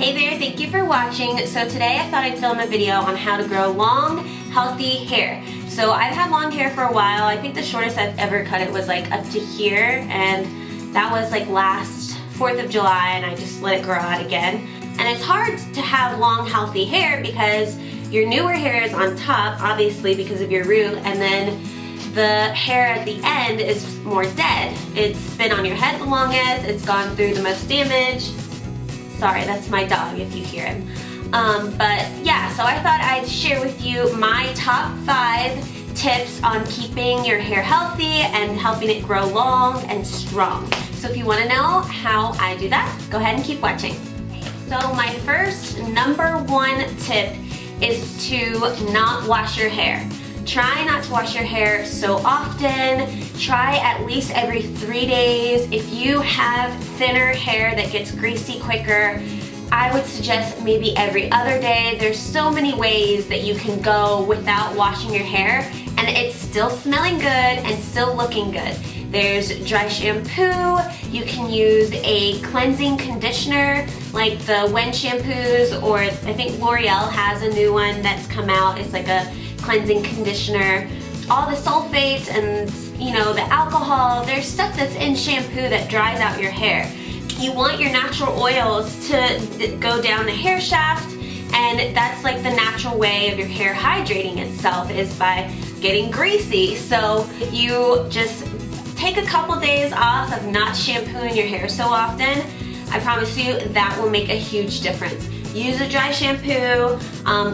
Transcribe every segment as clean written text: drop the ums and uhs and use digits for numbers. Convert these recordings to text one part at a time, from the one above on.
Hey there, thank you for watching. So today I thought I'd film a video on how to grow long, healthy hair. So I've had long hair for a while. I think the shortest I've ever cut it was like up to here, and that was like last 4th of July, and I just let it grow out again. And it's hard to have long, healthy hair because your newer hair is on top, obviously because of your root, and then the hair at the end is more dead. It's been on your head the longest, it's gone through the most damage. Sorry, that's my dog if you hear him. But yeah, so I thought I'd share with you my top 5 tips on keeping your hair healthy and helping it grow long and strong. So if you want to know how I do that, go ahead and keep watching. So my first #1 tip is to not wash your hair. Try not to wash your hair so often. Try at least every 3 days. If you have thinner hair that gets greasy quicker, I would suggest maybe every other day. There's so many ways that you can go without washing your hair and it's still smelling good and still looking good. There's dry shampoo. You can use a cleansing conditioner like the When shampoos, or I think L'Oreal has a new one that's come out. It's like a cleansing conditioner. All the sulfates and the alcohol, there's stuff that's in shampoo that dries out your hair. You want your natural oils to go down the hair shaft, and that's like the natural way of your hair hydrating itself is by getting greasy. So if you just take a couple days off of not shampooing your hair so often, I promise you that will make a huge difference. Use a dry shampoo,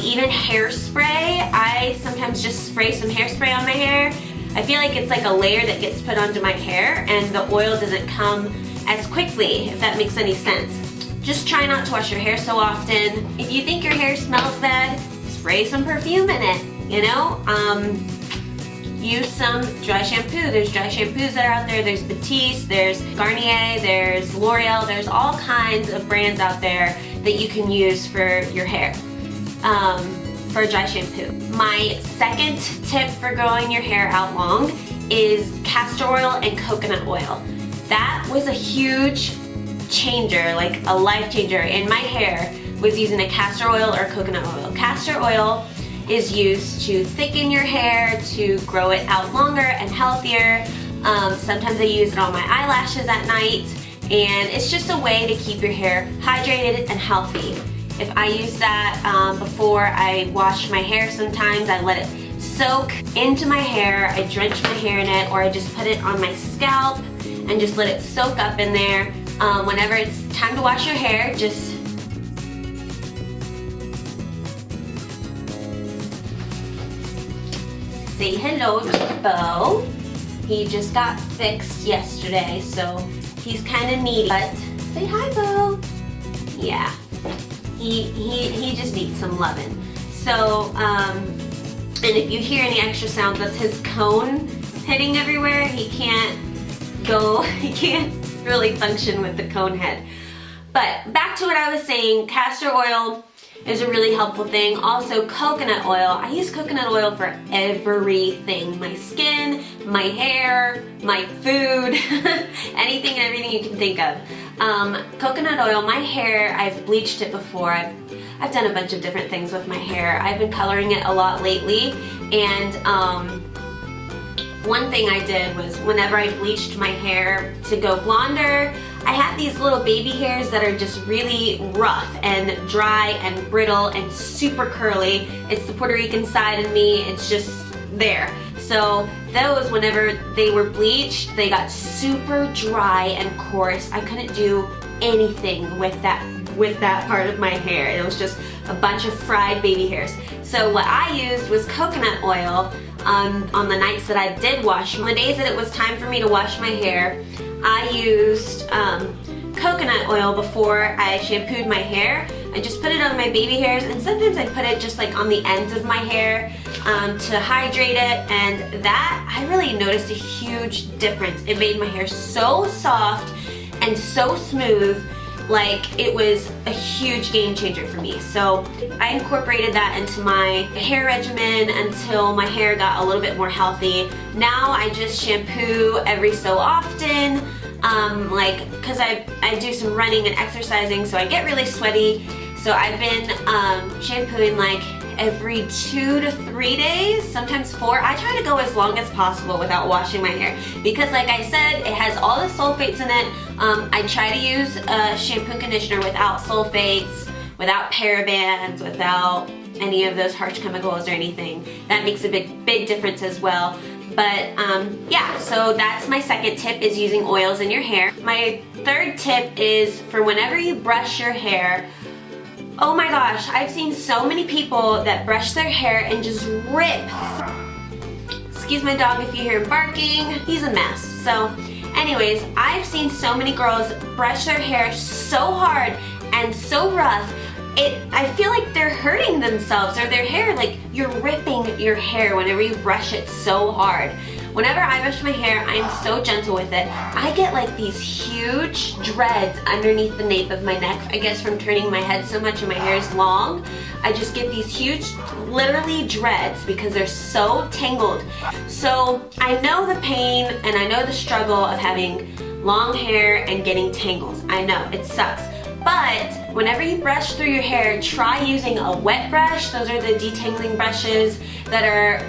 even hairspray. I sometimes just spray some hairspray on my hair. I feel like it's like a layer that gets put onto my hair and the oil doesn't come as quickly, if that makes any sense. Just try not to wash your hair so often. If you think your hair smells bad, spray some perfume in it, Use some dry shampoo. There's dry shampoos that are out there. There's Batiste, there's Garnier, there's L'Oreal. There's all kinds of brands out there that you can use for your hair, for dry shampoo. My second tip for growing your hair out long is castor oil and coconut oil. That was a huge changer, like a life changer in my hair, was using a castor oil or coconut oil. Castor oil is used to thicken your hair, to grow it out longer and healthier. Sometimes I use it on my eyelashes at night, and it's just a way to keep your hair hydrated and healthy. If I use that before I wash my hair, sometimes I let it soak into my hair, I drench my hair in it, or I just put it on my scalp and just let it soak up in there. Whenever it's time to wash your hair, just say hello to Bo. He just got fixed yesterday, so he's kind of needy. But say hi, Bo. Yeah, he just needs some loving. So, and if you hear any extra sounds, that's his cone hitting everywhere. He can't really function with the cone head. But back to what I was saying, castor oil is a really helpful thing. Also coconut oil. I use coconut oil for everything. My skin, my hair, my food, anything and everything you can think of. Coconut oil, my hair, I've bleached it before. I've done a bunch of different things with my hair. I've been coloring it a lot lately, and one thing I did was whenever I bleached my hair to go blonder, I have these little baby hairs that are just really rough and dry and brittle and super curly. It's the Puerto Rican side of me, it's just there. So those, whenever they were bleached, they got super dry and coarse. I couldn't do anything with that part of my hair. It was just a bunch of fried baby hairs. So what I used was coconut oil on the nights that I did wash. On the days that it was time for me to wash my hair, I used coconut oil before I shampooed my hair. I just put it on my baby hairs, and sometimes I put it just like on the ends of my hair to hydrate it, and that, I really noticed a huge difference. It made my hair so soft and so smooth. Like, it was a huge game changer for me. So I incorporated that into my hair regimen until my hair got a little bit more healthy. Now I just shampoo every so often. like, because I do some running and exercising, so I get really sweaty. So I've been shampooing like every 2 to 3 days, sometimes 4. I try to go as long as possible without washing my hair because, like I said, it has all the sulfates in it. I try to use a shampoo and conditioner without sulfates, without parabens, without any of those harsh chemicals or anything. That makes a big difference as well. But yeah, so that's my second tip, is using oils in your hair. My third tip is for whenever you brush your hair. Oh my gosh, I've seen so many people that brush their hair and just rip. Excuse my dog if you hear him barking, he's a mess. So anyways, I've seen so many girls brush their hair so hard and so rough. I feel like they're hurting themselves, or their hair, like you're ripping your hair whenever you brush it so hard. Whenever I brush my hair, I'm so gentle with it. I get like these huge dreads underneath the nape of my neck, I guess from turning my head so much and my hair is long. I just get these huge, literally dreads because they're so tangled. So I know the pain and I know the struggle of having long hair and getting tangles. I know, it sucks. But whenever you brush through your hair, try using a wet brush. Those are the detangling brushes that are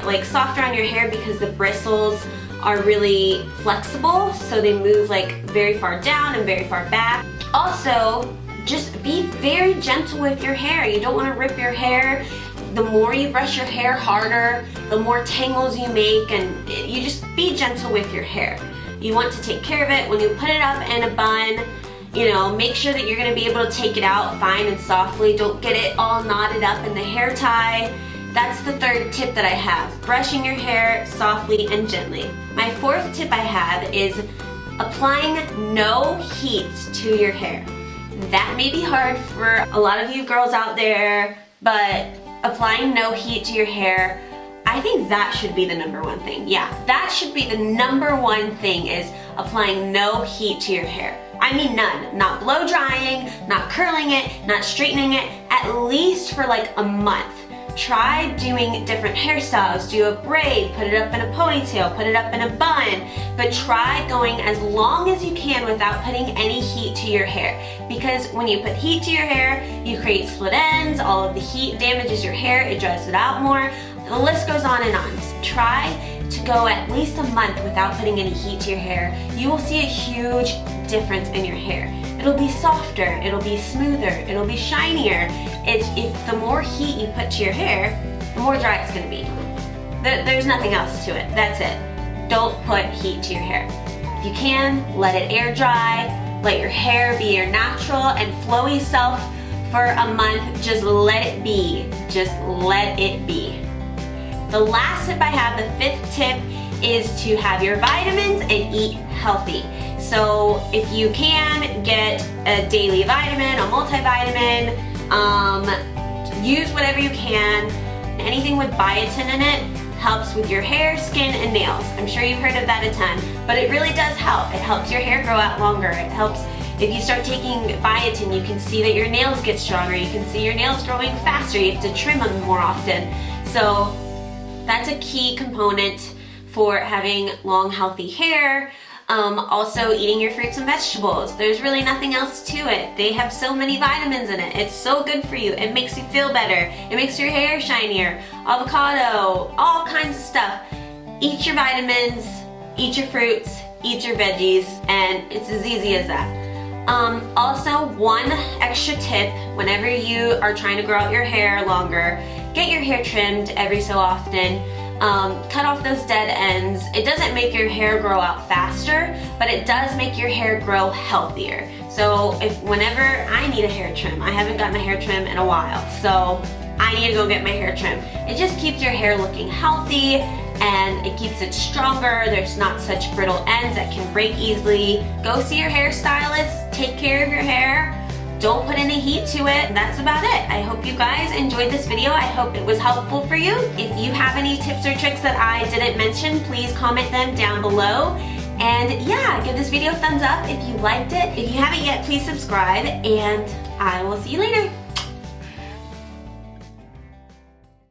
like softer on your hair because the bristles are really flexible, so they move like very far down and very far back. Also, just be very gentle with your hair. You don't want to rip your hair. The more you brush your hair harder, the more tangles you make, and you just be gentle with your hair. You want to take care of it. When you put it up in a bun, you know, make sure that you're going to be able to take it out fine and softly. Don't get it all knotted up in the hair tie. That's the third tip that I have. Brushing your hair softly and gently. My fourth tip I have is applying no heat to your hair. That may be hard for a lot of you girls out there, but applying no heat to your hair, I think that should be the number one thing. Yeah, that should be the number one thing, is applying no heat to your hair. I mean none. Not blow drying, not curling it, not straightening it, at least for like a month. Try doing different hairstyles. Do a braid, put it up in a ponytail, put it up in a bun, but try going as long as you can without putting any heat to your hair. Because when you put heat to your hair, you create split ends, all of the heat damages your hair, it dries it out more. The list goes on and on. Try to go at least a month without putting any heat to your hair. You will see a huge difference in your hair. It'll be softer, it'll be smoother, it'll be shinier. If the more heat you put to your hair, the more dry it's gonna be. There's nothing else to it, that's it. Don't put heat to your hair. If you can, let it air dry, let your hair be your natural and flowy self for a month. Just let it be, just let it be. The last tip I have, the fifth tip, is to have your vitamins and eat healthy. So if you can, get a daily vitamin, a multivitamin, use whatever you can. Anything with biotin in it helps with your hair, skin, and nails. I'm sure you've heard of that a ton, but it really does help. It helps your hair grow out longer. It helps, if you start taking biotin, you can see that your nails get stronger. You can see your nails growing faster. You have to trim them more often. So that's a key component for having long, healthy hair. Also eating your fruits and vegetables. There's really nothing else to it. They have so many vitamins in it. It's so good for you. It makes you feel better. It makes your hair shinier. Avocado, all kinds of stuff. Eat your vitamins, eat your fruits, eat your veggies, and it's as easy as that. Also, one extra tip, whenever you are trying to grow out your hair longer, get your hair trimmed every so often. Cut off those dead ends. It doesn't make your hair grow out faster, but it does make your hair grow healthier. So whenever I need a hair trim, I haven't gotten a hair trim in a while, so I need to go get my hair trim. It just keeps your hair looking healthy and it keeps it stronger. There's not such brittle ends that can break easily. Go see your hairstylist, take care of your hair. Don't put any heat to it. That's about it. I hope you guys enjoyed this video. I hope it was helpful for you. If you have any tips or tricks that I didn't mention, please comment them down below. And yeah, give this video a thumbs up if you liked it. If you haven't yet, please subscribe, and I will see you later.